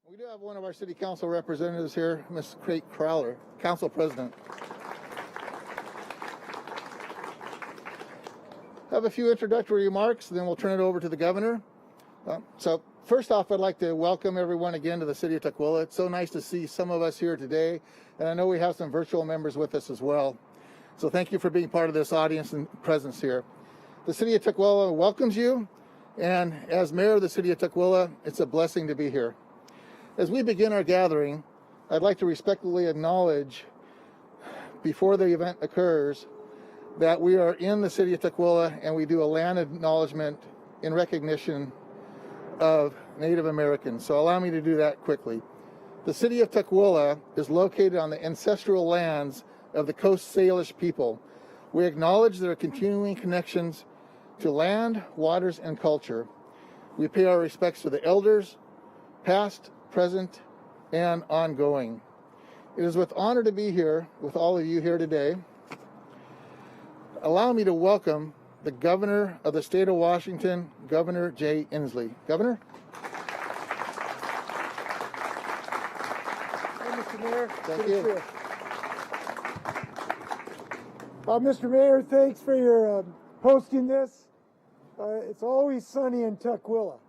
We do have one of our city council representatives here, Ms. Kate Crowler, council president. I have a few introductory remarks, then we'll turn it over to the governor. So first off, I'd like to welcome everyone again to the city of Tukwila. It's so nice to see some of us here today, and I know we have some virtual members with us as well. So thank you for being part of this audience and presence here. The city of Tukwila welcomes you, and as mayor of the city of Tukwila, it's a blessing to be here. As we begin our gathering, I'd like to respectfully acknowledge, before the event occurs, that we are in the city of Tukwila and we do a land acknowledgement in recognition of Native Americans. So allow me to do that quickly. The city of Tukwila is located on the ancestral lands of the Coast Salish people. We acknowledge their continuing connections to land, waters, and culture. We pay our respects to the elders, past, present, and ongoing. It is with honor to be here with all of you here today. Allow me to welcome the Governor of the State of Washington, Governor Jay Inslee. Governor? Hi, Mr. Mayor. Thank you. Mr. Mayor, thanks for your hosting this. It's always sunny in Tukwila.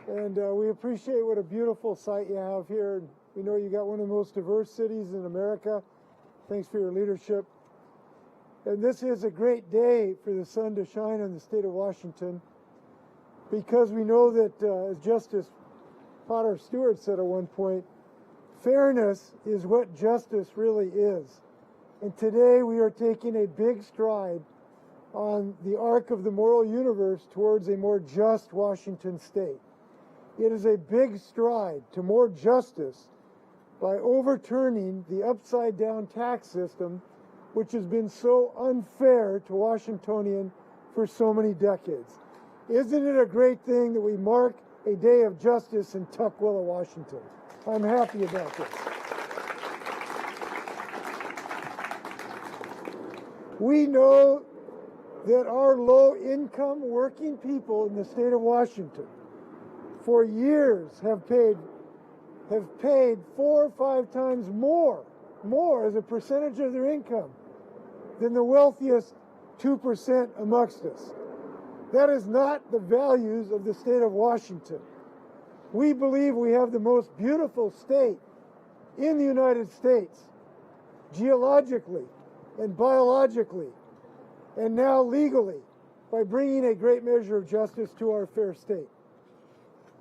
And we appreciate what a beautiful site you have here. We know you got one of the most diverse cities in America. Thanks for your leadership. And this is a great day for the sun to shine on the state of Washington, because we know that, as Justice Potter Stewart said at one point, fairness is what justice really is. And today we are taking a big stride on the arc of the moral universe towards a more just Washington state. It is a big stride to more justice by overturning the upside-down tax system, which has been so unfair to Washingtonians for so many decades. Isn't it a great thing that we mark a day of justice in Tukwila, Washington? I'm happy about this. We know that our low-income working people in the state of Washington for years have paid 4 or 5 times more as a percentage of their income than the wealthiest 2% amongst us. That is not the values of the state of Washington. We believe we have the most beautiful state in the United States, geologically and biologically, and now legally, by bringing a great measure of justice to our fair state.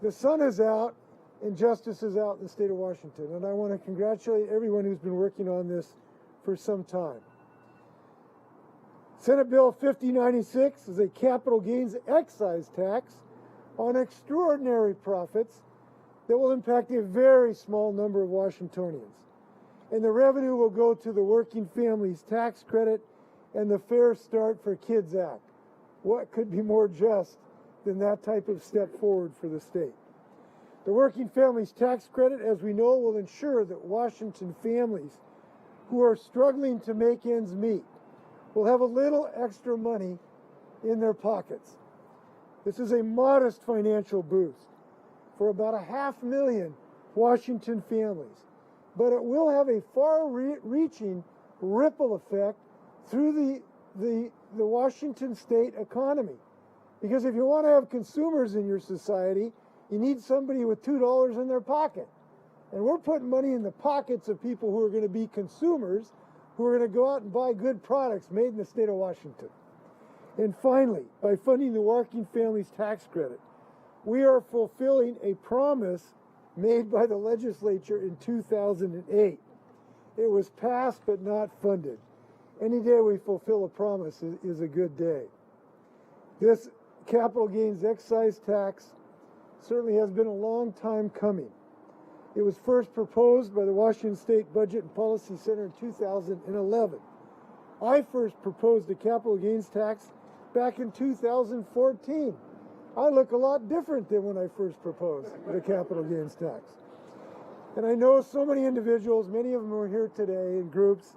The sun is out and justice is out in the state of Washington, and I want to congratulate everyone who's been working on this for some time. Senate Bill 5096 is a capital gains excise tax on extraordinary profits that will impact a very small number of Washingtonians. And the revenue will go to the Working Families Tax Credit and the Fair Start for Kids Act. What could be more just than that type of step forward for the state? The Working Families Tax Credit, as we know, will ensure that Washington families who are struggling to make ends meet will have a little extra money in their pockets. This is a modest financial boost for about 500,000 Washington families, but it will have a far-reaching ripple effect through the Washington state economy. Because if you want to have consumers in your society, you need somebody with $2 in their pocket. And we're putting money in the pockets of people who are going to be consumers, who are going to go out and buy good products made in the state of Washington. And finally, by funding the Working Families Tax Credit, we are fulfilling a promise made by the legislature in 2008. It was passed but not funded. Any day we fulfill a promise is a good day. This capital gains excise tax certainly has been a long time coming. It was first proposed by the Washington State Budget and Policy Center in 2011. I first proposed a capital gains tax back in 2014. I look a lot different than when I first proposed the capital gains tax. And I know so many individuals, many of them are here today in groups,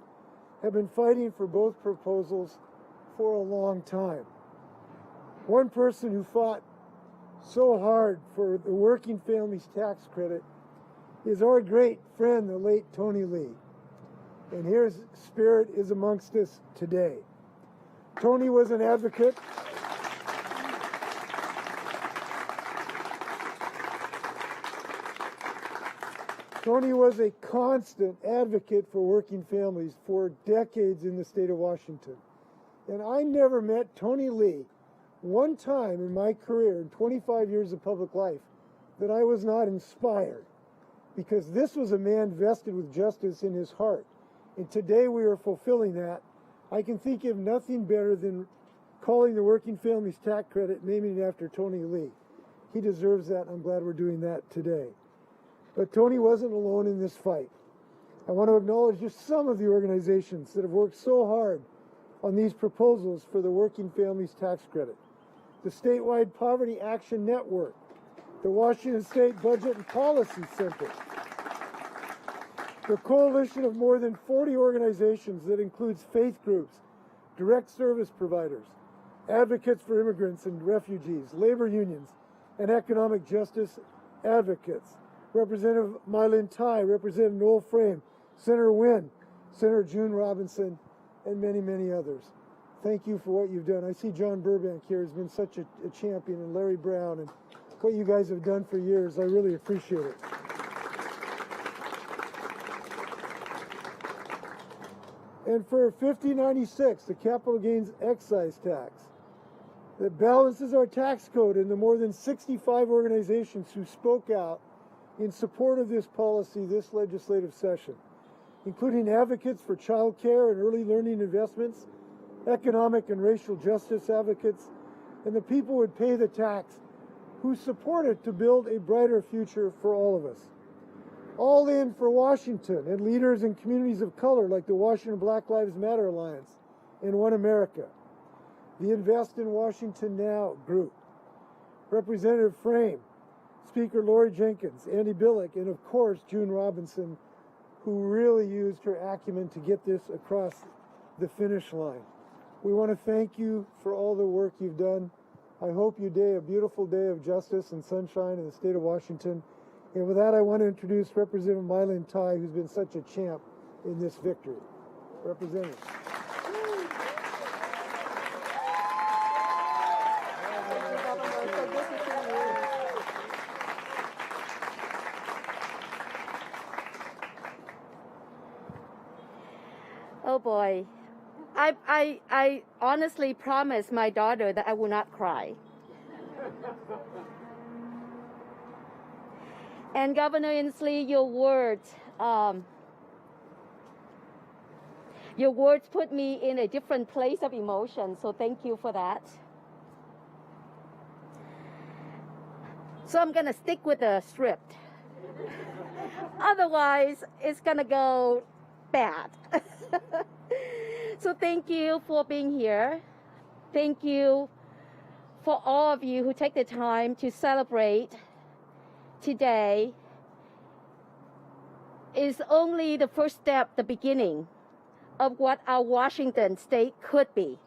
have been fighting for both proposals for a long time. One person who fought so hard for the working families tax credit is our great friend, the late Tony Lee. And his spirit is amongst us today. Tony was an advocate. Tony was a constant advocate for working families for decades in the state of Washington. And I never met Tony Lee one time in my career, in 25 years of public life, that I was not inspired, because this was a man vested with justice in his heart. And today we are fulfilling that. I can think of nothing better than calling the Working Families Tax Credit, naming it after Tony Lee. He deserves that, and I'm glad we're doing that today. But Tony wasn't alone in this fight. I want to acknowledge just some of the organizations that have worked so hard on these proposals for the Working Families Tax Credit. The Statewide Poverty Action Network, the Washington State Budget and Policy Center, the coalition of more than 40 organizations that includes faith groups, direct service providers, advocates for immigrants and refugees, labor unions, and economic justice advocates, Representative Mylyn Tai, Representative Noel Frame, Senator Wynn, Senator June Robinson, and many, many others. Thank you for what you've done. I see John Burbank here has been such a champion, and Larry Brown, and what you guys have done for years. I really appreciate it. And for 5096, the capital gains excise tax, that balances our tax code and the more than 65 organizations who spoke out in support of this policy this legislative session, including advocates for child care and early learning investments, economic and racial justice advocates, and the people who would pay the tax who support it to build a brighter future for all of us. All in for Washington, and leaders in communities of color like the Washington Black Lives Matter Alliance and One America, the Invest in Washington Now group, Representative Frame, Speaker Lori Jenkins, Andy Billick, and of course June Robinson, who really used her acumen to get this across the finish line. We want to thank you for all the work you've done. I hope you day a beautiful day of justice and sunshine in the state of Washington. And with that, I want to introduce Representative Mylyn Tai, who's been such a champ in this victory. Representative. Oh boy. I honestly promised my daughter that I would not cry. And Governor Inslee, your words put me in a different place of emotion, so thank you for that. So I'm gonna stick with the script. Otherwise, it's gonna go bad. So thank you for being here. Thank you for all of you who take the time to celebrate today. Is only the first step, the beginning of what our Washington state could be.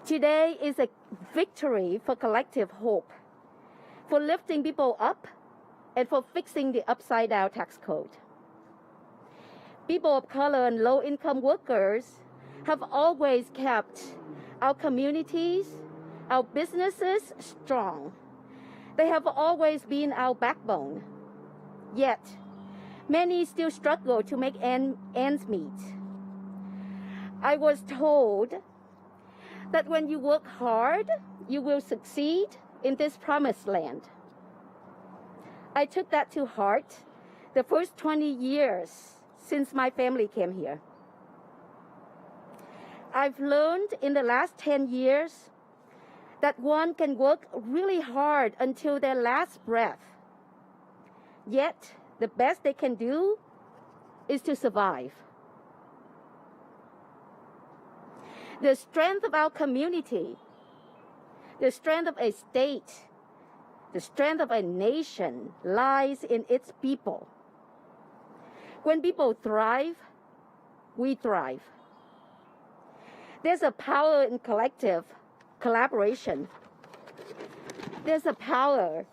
Today is a victory for collective hope, for lifting people up, and for fixing the upside-down tax code. People of color and low-income workers have always kept our communities, our businesses strong. They have always been our backbone. Yet, many still struggle to make ends meet. I was told that when you work hard, you will succeed in this promised land. I took that to heart the first 20 years since my family came here. I've learned in the last 10 years that one can work really hard until their last breath. Yet, the best they can do is to survive. The strength of our community, the strength of a state, the strength of a nation lies in its people. When people thrive, we thrive. There's a power in collective collaboration. There's a power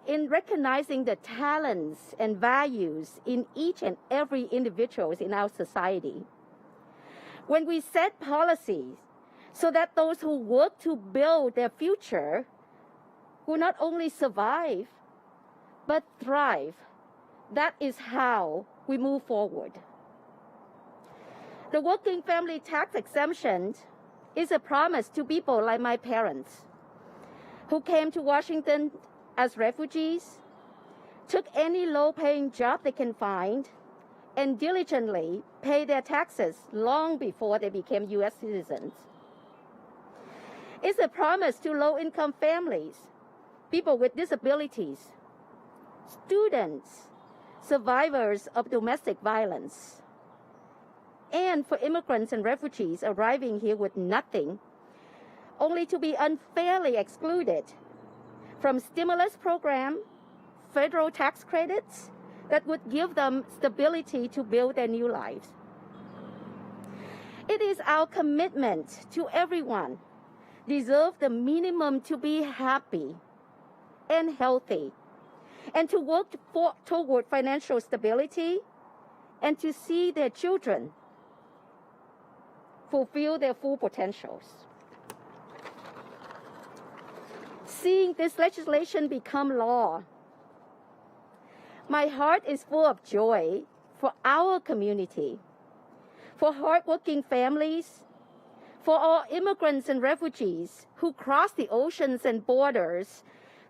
in recognizing the talents and values in each and every individual in our society. When we set policies so that those who work to build their future will not only survive, but thrive, that is how we move forward. The working family tax exemption is a promise to people like my parents, who came to Washington as refugees, took any low-paying job they can find, and diligently pay their taxes long before they became U.S. citizens. It's a promise to low-income families, people with disabilities, students, survivors of domestic violence, and for immigrants and refugees arriving here with nothing, only to be unfairly excluded from stimulus program, federal tax credits that would give them stability to build their new lives. It is our commitment to everyone deserve the minimum to be happy and healthy, and to work toward financial stability, and to see their children fulfill their full potentials. Seeing this legislation become law, my heart is full of joy for our community, for hardworking families, for all immigrants and refugees who cross the oceans and borders,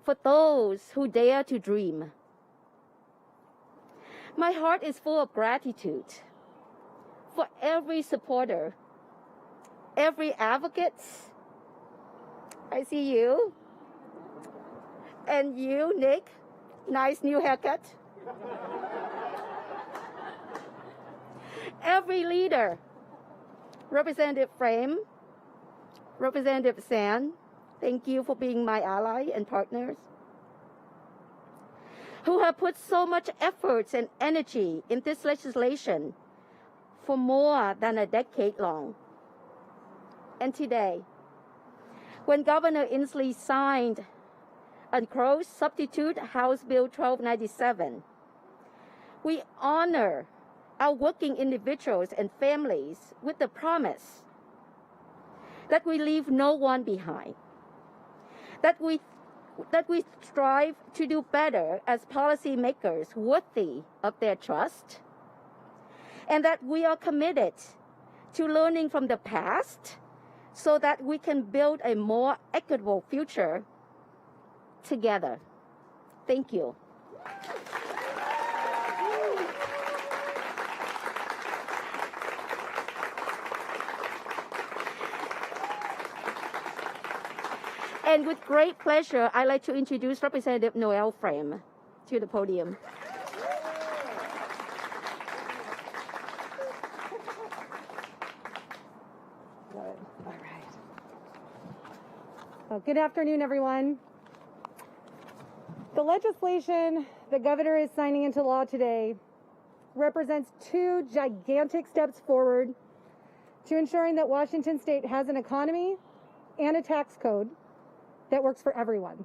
for those who dare to dream. My heart is full of gratitude for every supporter, every advocate. I see you. And you, Nick, nice new haircut. Every leader, Representative Frame, Representative San, thank you for being my ally and partners, who have put so much effort and energy in this legislation for more than a decade long. And today, when Governor Inslee signed and closed substitute House Bill 1297, we honor our working individuals and families with the promise that we leave no one behind, that we strive to do better as policymakers worthy of their trust, and that we are committed to learning from the past so that we can build a more equitable future together. Thank you. And with great pleasure, I'd like to introduce Representative Noel Frame to the podium. Good. All right. Well, good afternoon, everyone. The legislation the governor is signing into law today represents two gigantic steps forward to ensuring that Washington State has an economy and a tax code that works for everyone.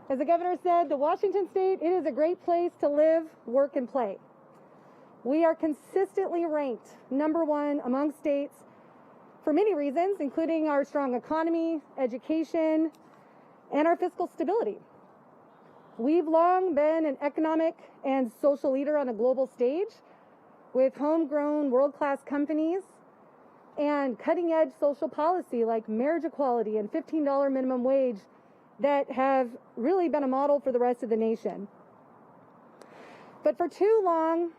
As the governor said, the Washington State, it is a great place to live, work, and play. We are consistently ranked #1 among states for many reasons, including our strong economy, education, and our fiscal stability. We've long been an economic and social leader on a global stage with homegrown world-class companies and cutting-edge social policy like marriage equality and $15 minimum wage that have really been a model for the rest of the nation. But for too long,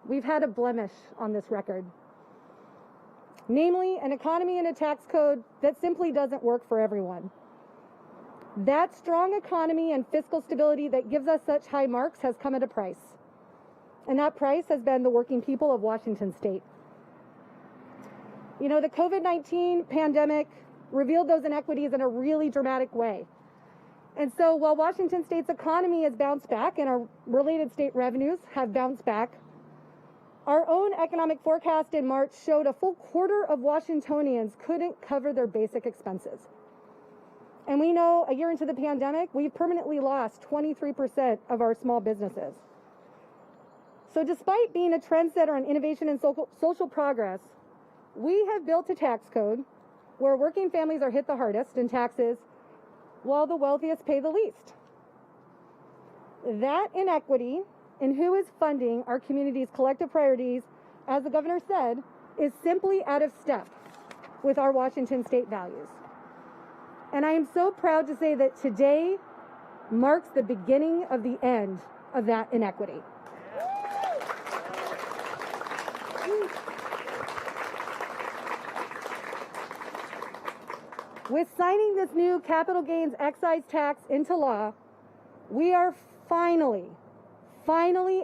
we've had a blemish on this record, namely an economy and a tax code that simply doesn't work for everyone. That strong economy and fiscal stability that gives us such high marks has come at a price, and that price has been the working people of Washington State. You know, the COVID-19 pandemic revealed those inequities in a really dramatic way. And so while Washington State's economy has bounced back and our related state revenues have bounced back, our own economic forecast in March showed a full quarter of Washingtonians couldn't cover their basic expenses. And we know a year into the pandemic, we've permanently lost 23% of our small businesses. So despite being a trendsetter on innovation and social progress, we have built a tax code where working families are hit the hardest in taxes while the wealthiest pay the least. That inequity in who is funding our community's collective priorities, as the governor said, is simply out of step with our Washington state values. And I am so proud to say that today marks the beginning of the end of that inequity. With signing this new capital gains excise tax into law, we are finally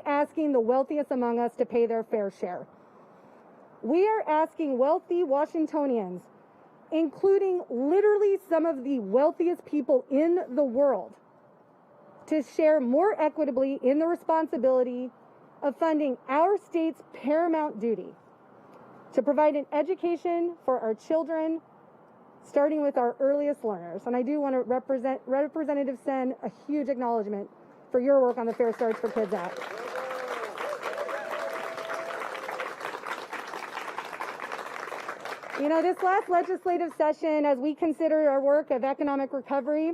asking the wealthiest among us to pay their fair share. We are asking wealthy Washingtonians, including literally some of the wealthiest people in the world, to share more equitably in the responsibility of funding our state's paramount duty to provide an education for our children, starting with our earliest learners. And I do want to Representative send a huge acknowledgement for your work on the Fair Starts for Kids Act. You know, this last legislative session, as we considered our work of economic recovery,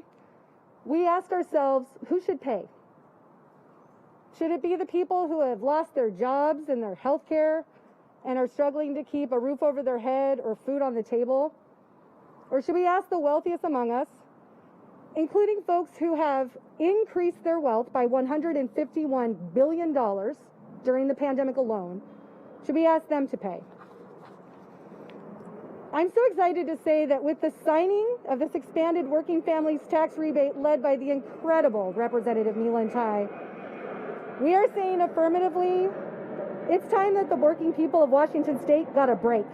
we asked ourselves, who should pay? Should it be the people who have lost their jobs and their health care and are struggling to keep a roof over their head or food on the table? Or should we ask the wealthiest among us, including folks who have increased their wealth by $151 billion during the pandemic alone, should we ask them to pay? I'm so excited to say that with the signing of this expanded working families tax rebate led by the incredible Representative Milan Tai, we are saying affirmatively, it's time that the working people of Washington state got a break.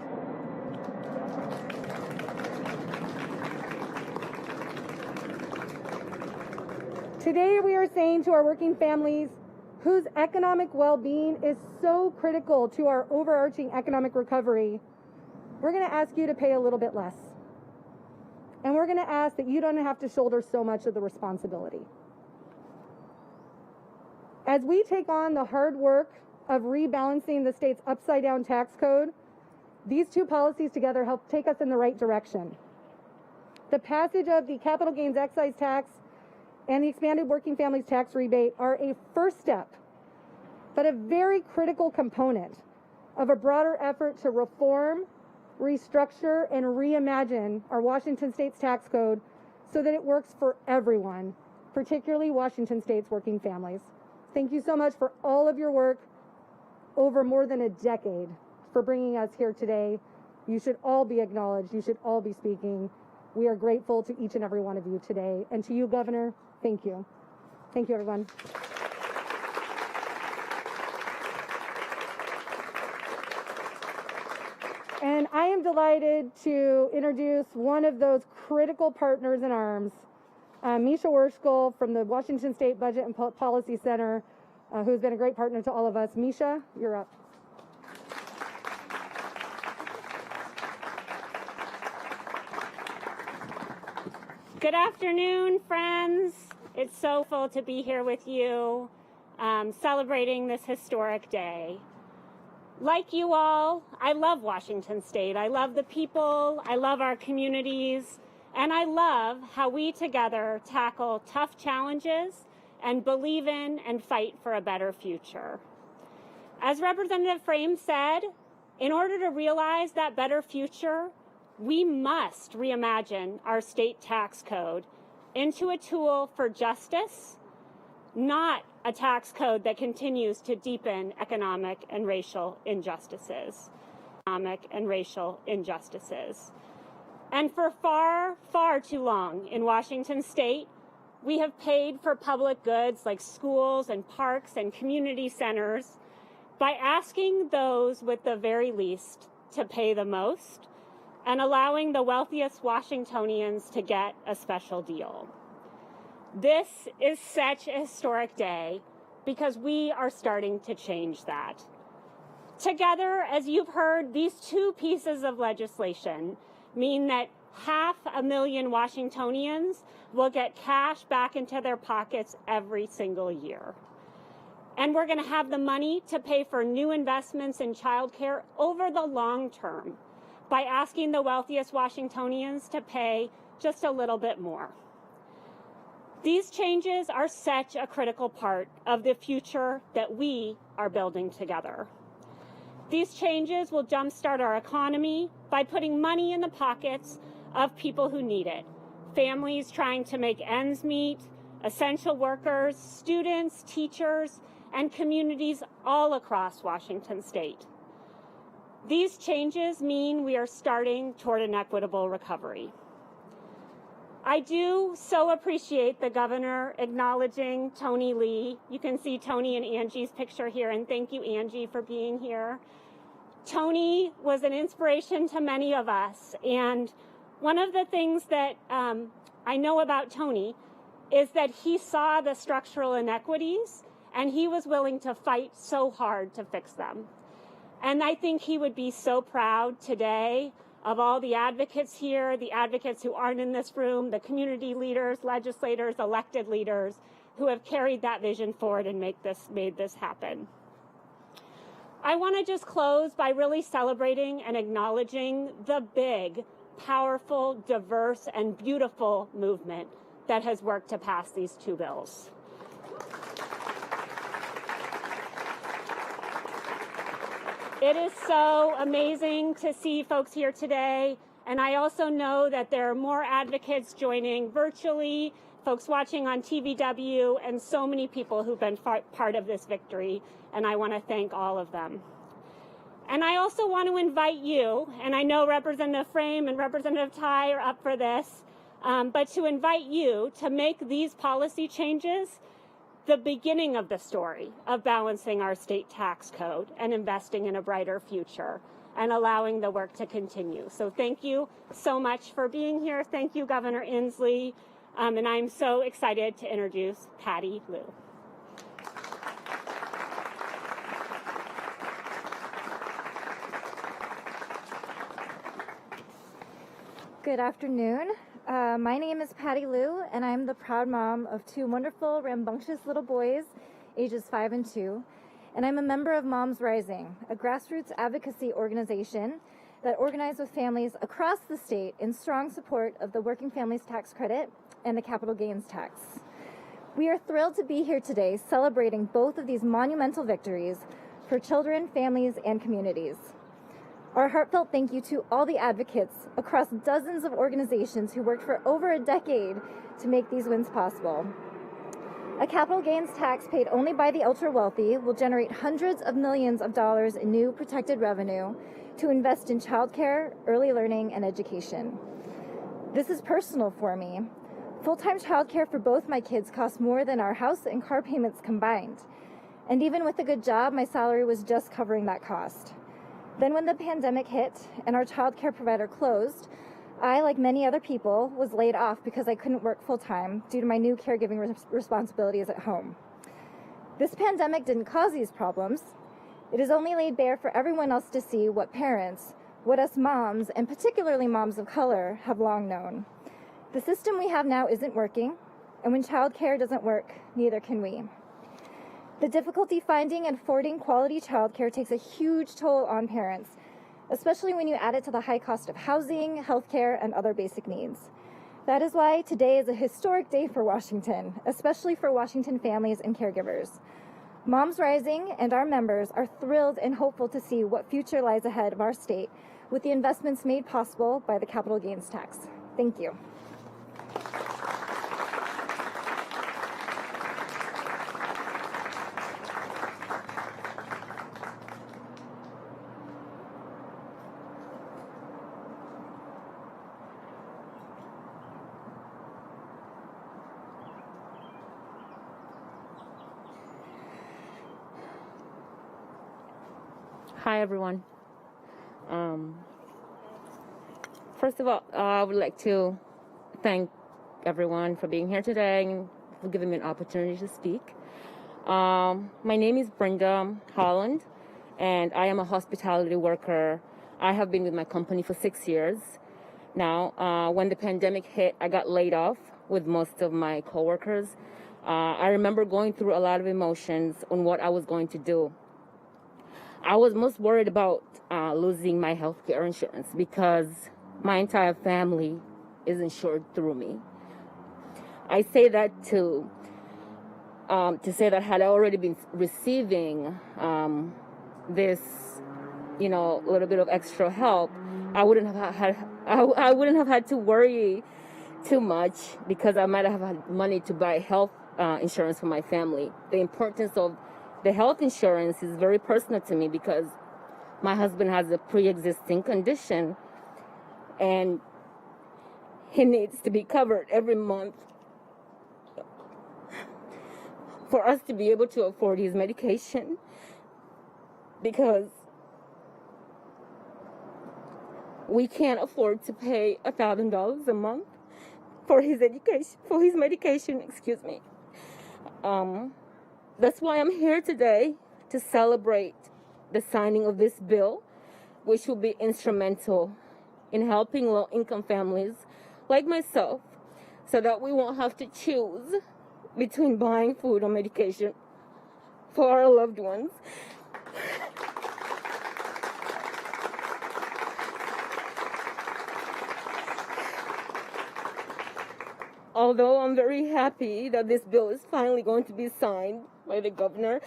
Today we are saying to our working families whose economic well-being is so critical to our overarching economic recovery, we're going to ask you to pay a little bit less. And we're going to ask that you don't have to shoulder so much of the responsibility. As we take on the hard work of rebalancing the state's upside-down tax code, these two policies together help take us in the right direction. The passage of the capital gains excise tax and the expanded working families tax rebate are a first step, but a very critical component of a broader effort to reform, restructure, and reimagine our Washington state's tax code so that it works for everyone, particularly Washington state's working families. Thank you so much for all of your work over more than a decade for bringing us here today. You should all be acknowledged. You should all be speaking. We are grateful to each and every one of you today. And to you, Governor, thank you. Thank you, everyone. And I am delighted to introduce one of those critical partners in arms, Misha Werschel from the Washington State Budget and Policy Center, who's been a great partner to all of us. Misha, you're up. Good afternoon, friends. It's so full to be here with you, celebrating this historic day. Like you all, I love Washington State. I love the people, I love our communities, and I love how we together tackle tough challenges and believe in and fight for a better future. As Representative Frame said, in order to realize that better future, we must reimagine our state tax code into a tool for justice, not a tax code that continues to deepen economic and racial injustices. And for far, far too long in Washington State, we have paid for public goods like schools and parks and community centers by asking those with the very least to pay the most and allowing the wealthiest Washingtonians to get a special deal. This is such a historic day because we are starting to change that. Together, as you've heard, these two pieces of legislation mean that 500,000 Washingtonians will get cash back into their pockets every single year. And we're going to have the money to pay for new investments in childcare over the long term by asking the wealthiest Washingtonians to pay just a little bit more. These changes are such a critical part of the future that we are building together. These changes will jumpstart our economy by putting money in the pockets of people who need it. Families trying to make ends meet, essential workers, students, teachers, and communities all across Washington state. These changes mean we are starting toward an equitable recovery. I do so appreciate the governor acknowledging Tony Lee. You can see Tony and Angie's picture here, and thank you, Angie, for being here. Tony was an inspiration to many of us, and one of the things that I know about Tony is that he saw the structural inequities, and he was willing to fight so hard to fix them. And I think he would be so proud today of all the advocates here, the advocates who aren't in this room, the community leaders, legislators, elected leaders who have carried that vision forward and made this happen. I want to just close by really celebrating and acknowledging the big, powerful, diverse, and beautiful movement that has worked to pass these two bills. It is so amazing to see folks here today, and I also know that there are more advocates joining virtually, folks watching on TVW, and so many people who've been part of this victory, and I want to thank all of them. And I also want to invite you, and I know Representative Frame and Representative Ty are up for this, but to invite you to make these policy changes the beginning of the story of balancing our state tax code and investing in a brighter future and allowing the work to continue. So thank you so much for being here. Thank you, Governor Inslee. And I'm so excited to introduce Patty Liu. Good afternoon. My name is Patty Liu, and I'm the proud mom of two wonderful, rambunctious little boys, ages 5 and 2. And I'm a member of Moms Rising, a grassroots advocacy organization that organizes with families across the state in strong support of the Working Families Tax Credit and the capital gains tax. We are thrilled to be here today celebrating both of these monumental victories for children, families, and communities. Our heartfelt thank you to all the advocates across dozens of organizations who worked for over a decade to make these wins possible. A capital gains tax paid only by the ultra-wealthy will generate hundreds of millions of dollars in new protected revenue to invest in childcare, early learning, and education. This is personal for me. Full-time childcare for both my kids costs more than our house and car payments combined. And even with a good job, my salary was just covering that cost. Then when the pandemic hit and our childcare provider closed, I, like many other people, was laid off because I couldn't work full-time due to my new caregiving responsibilities at home. This pandemic didn't cause these problems. It has only laid bare for everyone else to see what parents, what us moms, and particularly moms of color, have long known. The system we have now isn't working, and when childcare doesn't work, neither can we. The difficulty finding and affording quality childcare takes a huge toll on parents, especially when you add it to the high cost of housing, healthcare, and other basic needs. That is why today is a historic day for Washington, especially for Washington families and caregivers. Moms Rising and our members are thrilled and hopeful to see what future lies ahead of our state with the investments made possible by the capital gains tax. Thank you. Hi, everyone. First of all, I would like to thank everyone for being here today and for giving me an opportunity to speak. My name is Brenda Holland, and I am a hospitality worker. I have been with my company for 6 years, now. When the pandemic hit, I got laid off with most of my coworkers. I remember going through a lot of emotions on what I was going to do. I was most worried about losing my health care insurance because my entire family is insured through me. I say that to say that had I already been receiving this, little bit of extra help, I wouldn't have had to worry too much because I might have had money to buy health insurance for my family. The importance of the health insurance is very personal to me because my husband has a pre-existing condition and he needs to be covered every month for us to be able to afford his medication, because we can't afford to pay $1,000 a month for his medication. That's why I'm here today, to celebrate the signing of this bill, which will be instrumental in helping low-income families like myself, so that we won't have to choose between buying food or medication for our loved ones. Although I'm very happy that this bill is finally going to be signed by the governor,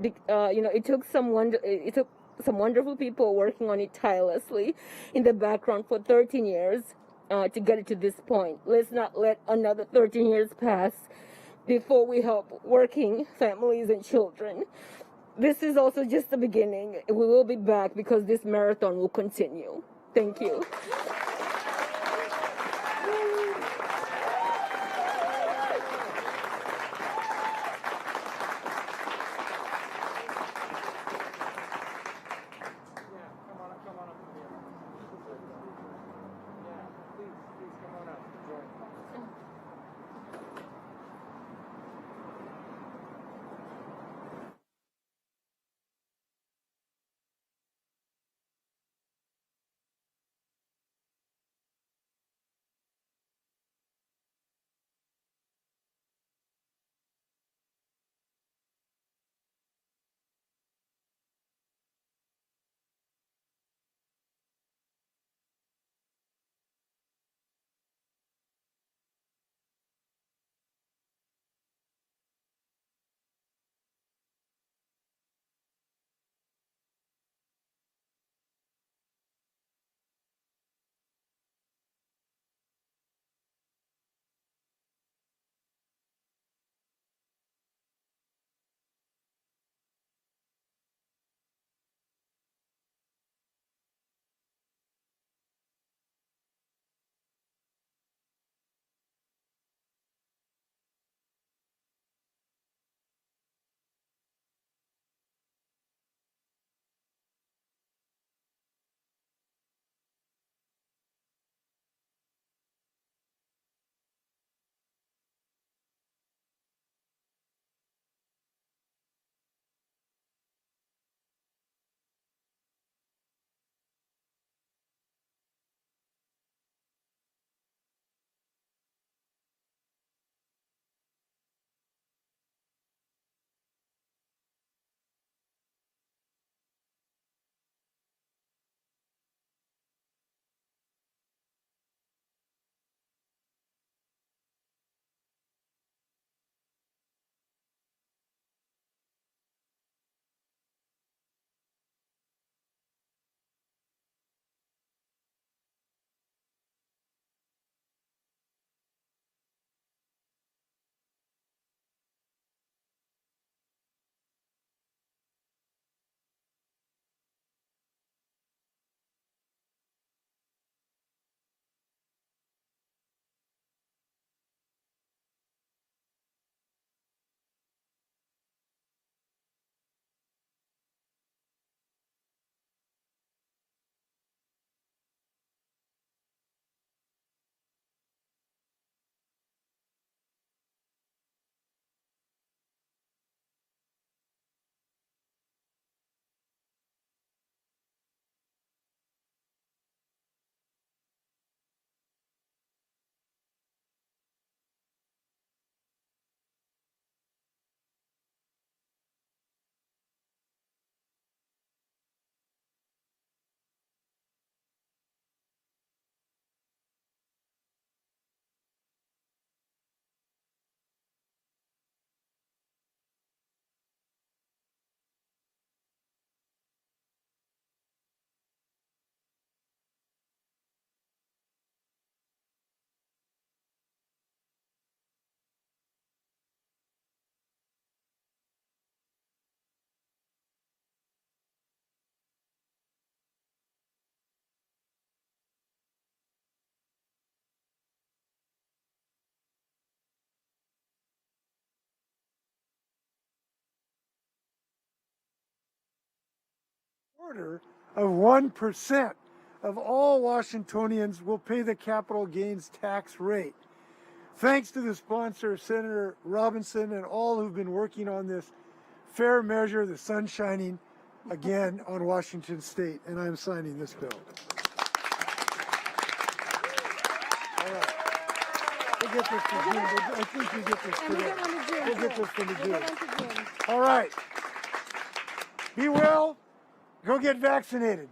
it took some wonderful people working on it tirelessly in the background for 13 years to get it to this point. Let's not let another 13 years pass before we help working families and children. This is also just the beginning. We will be back because this marathon will continue. Thank you. quarter of 1% of all Washingtonians will pay the capital gains tax rate. Thanks to the sponsor, Senator Robinson, and all who've been working on this fair measure, the sun shining again on Washington State, and I'm signing this bill. All right. We'll get this to June. I think we get this today. We'll get this to June. All right. Be well. Go get vaccinated.